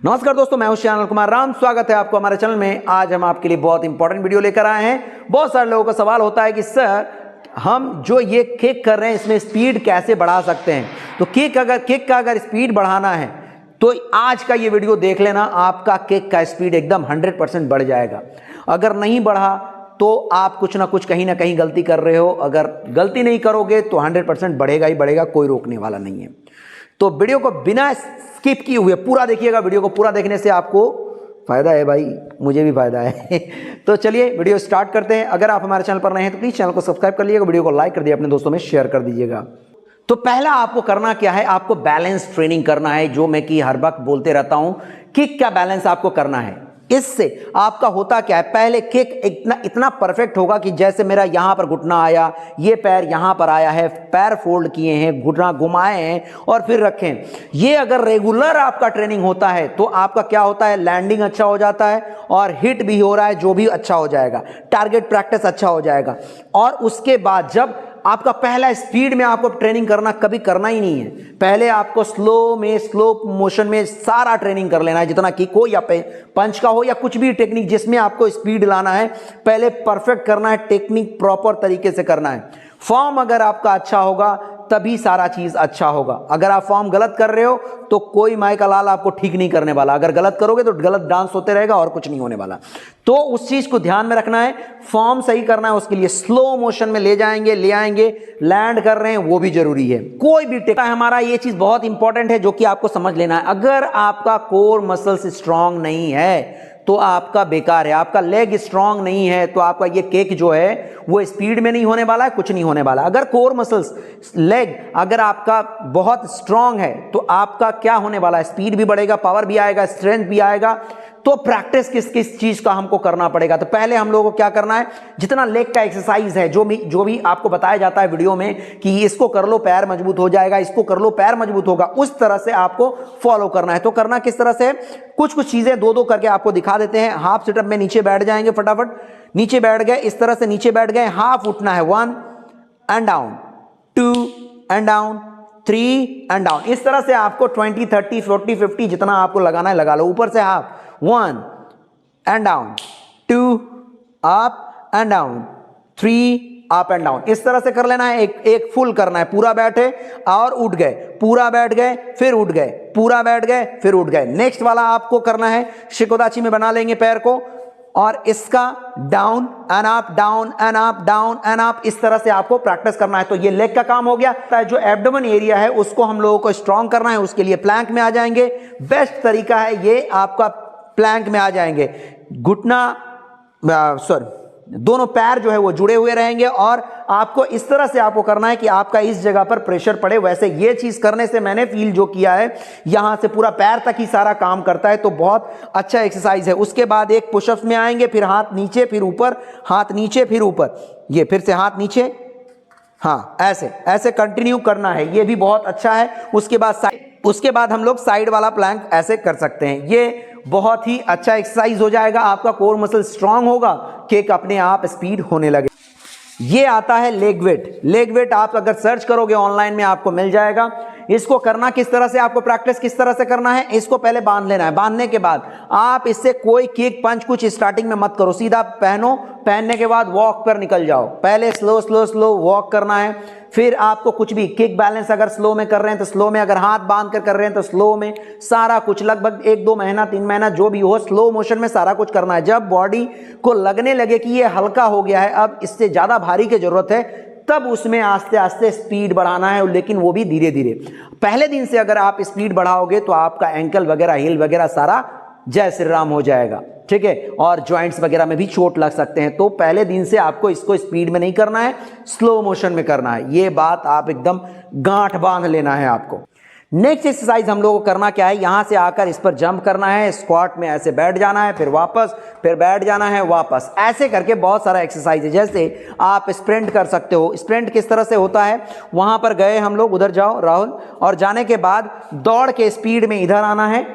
नमस्कार दोस्तों, मैं हूं श्यानल कुमार राम। स्वागत है आपको हमारे चैनल में। आज हम आपके लिए बहुत इंपॉर्टेंट वीडियो लेकर आए हैं। बहुत सारे लोगों का सवाल होता है कि सर हम जो ये किक कर रहे हैं इसमें स्पीड कैसे बढ़ा सकते हैं। तो किक का अगर स्पीड बढ़ाना है तो आज का ये वीडियो देख लेना, आपका किक का स्पीड एकदम 100% बढ़ जाएगा। अगर नहीं बढ़ा तो आप कुछ ना कुछ कहीं ना कहीं गलती कर रहे हो। अगर गलती नहीं करोगे तो 100% बढ़ेगा ही बढ़ेगा, कोई रोकने वाला नहीं है। तो वीडियो को बिना स्किप किए हुए पूरा देखिएगा। वीडियो को पूरा देखने से आपको फायदा है भाई, मुझे भी फायदा है। तो चलिए वीडियो स्टार्ट करते हैं। अगर आप हमारे चैनल पर नए हैं तो प्लीज चैनल को सब्सक्राइब कर लीजिएगा, वीडियो को लाइक कर दिए, अपने दोस्तों में शेयर कर दीजिएगा। तो पहला आपको करना क्या है, आपको बैलेंस ट्रेनिंग करना है, जो मैं कि हर वक्त बोलते रहता हूं। किक का बैलेंस आपको करना है। इससे आपका होता क्या है, पहले किक इतना परफेक्ट होगा कि जैसे मेरा यहां पर घुटना आया, ये पैर यहां पर आया है, पैर फोल्ड किए हैं, घुटना घुमाए हैं और फिर रखें। ये अगर रेगुलर आपका ट्रेनिंग होता है तो आपका क्या होता है, लैंडिंग अच्छा हो जाता है और हिट भी हो रहा है, जो भी अच्छा हो जाएगा, टारगेट प्रैक्टिस अच्छा हो जाएगा। और उसके बाद जब आपका पहला स्पीड में आपको ट्रेनिंग करना कभी करना ही नहीं है। पहले आपको स्लो मोशन में सारा ट्रेनिंग कर लेना है, जितना किक हो या पंच का हो या कुछ भी टेक्निक जिसमें आपको स्पीड लाना है, पहले परफेक्ट करना है, टेक्निक प्रॉपर तरीके से करना है। फॉर्म अगर आपका अच्छा होगा तभी सारा चीज अच्छा होगा। अगर आप फॉर्म गलत कर रहे हो तो कोई माई का लाल आपको ठीक नहीं करने वाला। अगर गलत करोगे तो गलत डांस होते रहेगा और कुछ नहीं होने वाला। तो उस चीज को ध्यान में रखना है, फॉर्म सही करना है। उसके लिए स्लो मोशन में ले जाएंगे, ले आएंगे, लैंड कर रहे हैं, वो भी जरूरी है। कोई भी टेक्निक हमारा ये चीज बहुत इंपॉर्टेंट है जो कि आपको समझ लेना है। अगर आपका कोर मसल्स स्ट्रांग नहीं है तो आपका बेकार है। आपका लेग स्ट्रांग नहीं है तो आपका ये किक जो है वो स्पीड में नहीं होने वाला है, कुछ नहीं होने वाला। अगर कोर मसल्स लेग अगर आपका बहुत स्ट्रांग है तो आपका क्या होने वाला है, स्पीड भी बढ़ेगा, पावर भी आएगा, स्ट्रेंथ भी आएगा। तो प्रैक्टिस किस किस चीज का हमको करना पड़ेगा। तो पहले हम लोगों को क्या करना है, जितना लेग का एक्सरसाइज है, जो भी आपको बताया जाता है वीडियो में कि इसको कर लो पैर मजबूत हो जाएगा, इसको कर लो पैर मजबूत होगा, उस तरह से आपको फॉलो करना है। तो करना किस तरह से, कुछ चीजें दो करके आपको दिखा देते हैं। हाफ सिटअप में नीचे बैठ जाएंगे, फटाफट नीचे बैठ गए, इस तरह से नीचे बैठ गए, हाफ उठना है, 1 and down, 2 and down, 3 and down. इस तरह से आपको 20, 30, 40, 50 जितना आपको लगाना है लगा लो। ऊपर से half, 1 and down, 2 up and down, 3 up and down. इस तरह से कर लेना है। एक फुल करना है, पूरा बैठे और उठ गए, पूरा बैठ गए फिर उठ गए, पूरा बैठ गए फिर उठ गए। नेक्स्ट वाला आपको करना है, शिकोदाची में बना लेंगे पैर को और इसका down and up, down and up, down and up. इस तरह से आपको प्रैक्टिस करना है। तो ये लेग का काम हो गया। जो एब्डोमेन एरिया है उसको हम लोगों को स्ट्रांग करना है। उसके लिए प्लैंक में आ जाएंगे। बेस्ट तरीका है ये, आपका प्लैंक में आ जाएंगे, दोनों पैर जो है वो जुड़े हुए रहेंगे और आपको इस तरह से आपको करना है कि आपका इस जगह पर प्रेशर पड़े। वैसे ये चीज करने से मैंने फील जो किया है, यहां से पूरा पैर तक ही सारा काम करता है। तो बहुत अच्छा एक्सरसाइज है। उसके बाद एक पुशअप्स में आएंगे, फिर हाथ नीचे फिर ऊपर, हाथ नीचे फिर ऊपर, ये फिर से हाथ नीचे, हाँ ऐसे ऐसे कंटिन्यू करना है। ये भी बहुत अच्छा है। उसके बाद हम लोग साइड वाला प्लैंक ऐसे कर सकते हैं। ये बहुत ही अच्छा एक्सरसाइज हो जाएगा। आपका कोर मसल स्ट्रांग होगा, किक अपने आप स्पीड होने लगे। ये आता है लेग वेट। लेग वेट आप अगर सर्च करोगे ऑनलाइन में आपको मिल जाएगा। इसको करना किस तरह से, आपको प्रैक्टिस किस तरह से करना है, इसको पहले बांध लेना है। बांधने के बाद आप इससे कोई किक पंच कुछ स्टार्टिंग में मत करो, सीधा पहनो, पहनने के बाद वॉक पर निकल जाओ। पहले स्लो वॉक करना है। फिर आपको कुछ भी किक बैलेंस अगर स्लो में कर रहे हैं तो स्लो में, अगर हाथ बांध कर रहे हैं तो स्लो में, सारा कुछ लगभग 1-2 महीना 3 महीना जो भी हो, स्लो मोशन में सारा कुछ करना है। जब बॉडी को लगने लगे कि ये हल्का हो गया है, अब इससे ज्यादा भारी की जरूरत है, तब उसमें आस्ते आस्ते स्पीड बढ़ाना है, लेकिन वो भी धीरे धीरे। पहले दिन से अगर आप स्पीड बढ़ाओगे तो आपका एंकल वगैरह, हिल वगैरह सारा जय श्री राम हो जाएगा, ठीक है। और जॉइंट्स वगैरह में भी चोट लग सकते हैं। तो पहले दिन से आपको इसको स्पीड में नहीं करना है, स्लो मोशन में करना है। ये बात आप एकदम गांठ बांध लेना है आपको। नेक्स्ट एक्सरसाइज हम लोगों को करना क्या है, यहां से आकर इस पर जंप करना है, स्क्वाट में ऐसे बैठ जाना है, फिर वापस, फिर बैठ जाना है, वापस, ऐसे करके बहुत सारा एक्सरसाइज है। जैसे आप स्प्रिंट कर सकते हो। स्प्रिंट किस तरह से होता है, वहां पर गए हम लोग, उधर जाओ राहुल, और जाने के बाद दौड़ के स्पीड में इधर आना है,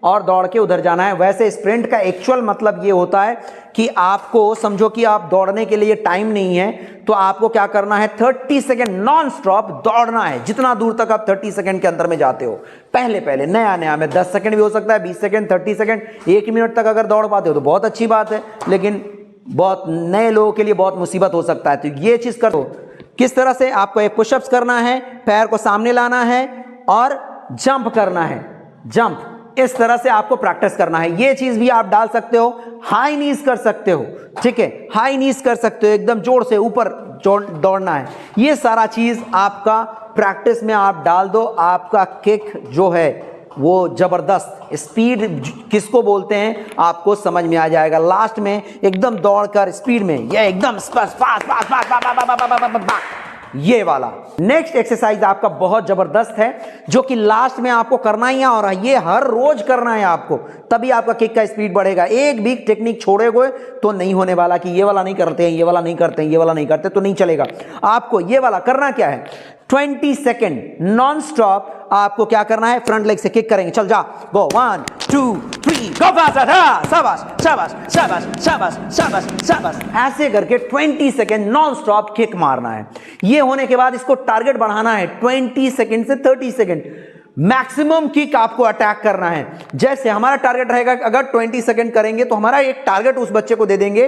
और दौड़ के उधर जाना है। वैसे स्प्रिंट का एक्चुअल मतलब ये होता है कि आपको समझो कि आप दौड़ने के लिए टाइम नहीं है, तो आपको क्या करना है, 30 सेकेंड नॉन स्टॉप दौड़ना है। जितना दूर तक आप 30 सेकेंड के अंदर में जाते हो, पहले पहले नया में 10 सेकेंड भी हो सकता है, 20 सेकेंड, 30 सेकेंड, 1 मिनट तक अगर दौड़ पाते हो तो बहुत अच्छी बात है, लेकिन बहुत नए लोगों के लिए बहुत मुसीबत हो सकता है। तो ये चीज करो। किस तरह से आपको एक पुशअप्स करना है, पैर को सामने लाना है और जंप करना है, जंप, इस तरह से आपको प्रैक्टिस करना है। ये चीज भी आप डाल सकते हो, हाई नीज कर सकते हो, ठीक है, हाई नीज कर सकते हो, एकदम जोर से ऊपर दौड़ना है। ये सारा चीज आपका प्रैक्टिस में आप डाल दो, आपका किक जो है वो जबरदस्त स्पीड किसको बोलते हैं आपको समझ में आ जाएगा। लास्ट में एकदम दौड़कर स्पीड में ये एकदम ये वाला नेक्स्ट एक्सरसाइज आपका बहुत जबरदस्त है, जो कि लास्ट में आपको करना ही है और ये हर रोज करना है आपको, तभी आपका किक का स्पीड बढ़ेगा। एक भी टेक्निक छोड़ोगे तो नहीं होने वाला कि ये वाला नहीं करते हैं, ये वाला नहीं करते हैं, ये वाला नहीं करते तो नहीं चलेगा। आपको ये वाला करना क्या है, 20 सेकेंड नॉन स्टॉप आपको क्या करना है, फ्रंट लेग से किक करेंगे। चल जा, गो 1 2 3 गो फास्टर, शाबाश शाबाश शाबाश शाबाश शाबाश शाबाश, ऐसे करके 20 सेकेंड नॉन स्टॉप किक मारना है। ये होने के बाद इसको टारगेट बढ़ाना है 20 सेकेंड से 30 सेकेंड, मैक्सिमम किक आपको अटैक करना है। जैसे हमारा टारगेट रहेगा अगर 20 सेकंड करेंगे तो हमारा एक टारगेट उस बच्चे को दे देंगे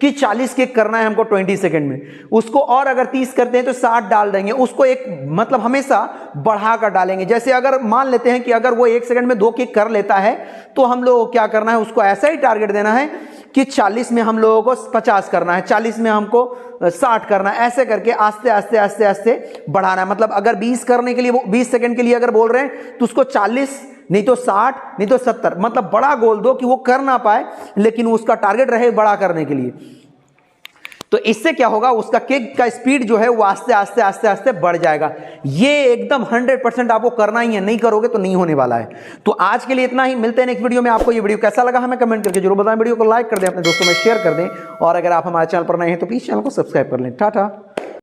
कि 40 किक करना है हमको 20 सेकंड में, उसको और अगर 30 करते हैं तो 60 डाल देंगे, उसको एक मतलब हमेशा बढ़ाकर डालेंगे। जैसे अगर मान लेते हैं कि अगर वो 1 सेकंड में 2 किक कर लेता है तो हम लोगों को क्या करना है, उसको ऐसा ही टारगेट देना है कि 40 में हम लोगों को 50 करना है, 40 में हमको 60 करना है, ऐसे करके आस्ते आस्ते आस्ते आस्ते बढ़ाना है। मतलब अगर 20 करने के लिए 20 सेकंड के लिए अगर बोल रहे हैं तो उसको 40 नहीं तो 60 नहीं तो 70, मतलब बड़ा गोल दो कि वो कर ना पाए लेकिन उसका टारगेट रहे बड़ा करने के लिए। तो इससे क्या होगा, उसका किक का स्पीड जो है वो आस्ते आस्ते आस्ते आस्ते बढ़ जाएगा। ये एकदम 100% आपको करना ही है, नहीं करोगे तो नहीं होने वाला है। तो आज के लिए इतना ही, मिलते हैं नेक्स्ट वीडियो में। आपको ये वीडियो कैसा लगा हमें कमेंट करके जरूर बताएं, वीडियो को लाइक कर दें, अपने दोस्तों में शेयर कर दें, और अगर आप हमारे चैनल पर नए हैं तो प्लीज चैनल को सब्सक्राइब कर लें। टाटा।